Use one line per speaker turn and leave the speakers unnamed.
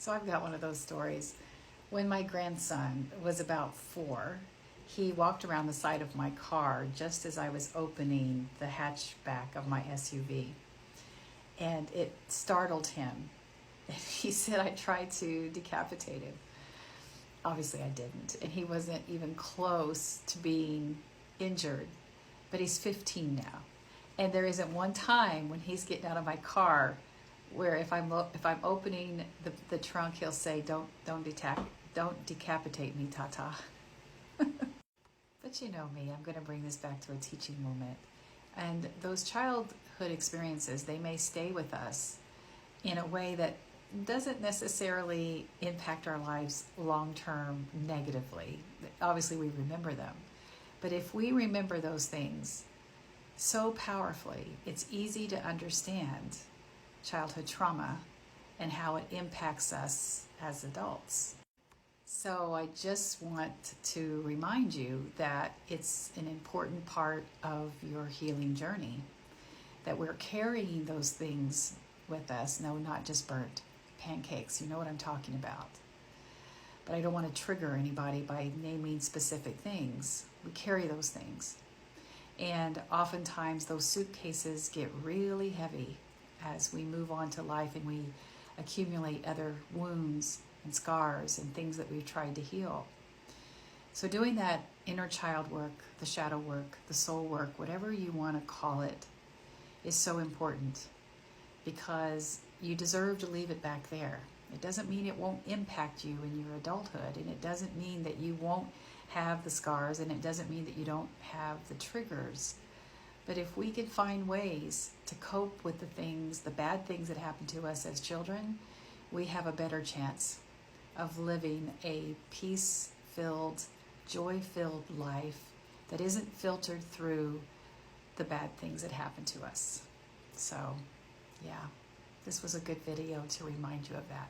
So I've got one of those stories. When my grandson was about 4, he walked around the side of my car just as I was opening the hatchback of my SUV. And it startled him. And he said I tried to decapitate him. Obviously I didn't. And he wasn't even close to being injured. But he's 15 now. And there isn't one time when he's getting out of my car where if I'm opening the trunk, he'll say, don't decapitate me, Tata. But you know me, I'm going to bring this back to a teaching moment. And those childhood experiences, they may stay with us in a way that doesn't necessarily impact our lives long-term negatively. Obviously, we remember them. But if we remember those things so powerfully, it's easy to understand childhood trauma and how it impacts us as adults. So I just want to remind you that it's an important part of your healing journey, that we're carrying those things with us. No, not just burnt pancakes. You know what I'm talking about. But I don't want to trigger anybody by naming specific things. We carry those things. And oftentimes those suitcases get really heavy as we move on to life and we accumulate other wounds and scars and things that we've tried to heal. So doing that inner child work, the shadow work, the soul work, whatever you want to call it, is so important because you deserve to leave it back there. It doesn't mean it won't impact you in your adulthood, and it doesn't mean that you won't have the scars, and it doesn't mean that you don't have the triggers. But if we can find ways to cope with the things, the bad things that happen to us as children, we have a better chance of living a peace-filled, joy-filled life that isn't filtered through the bad things that happen to us. So, yeah, this was a good video to remind you of that.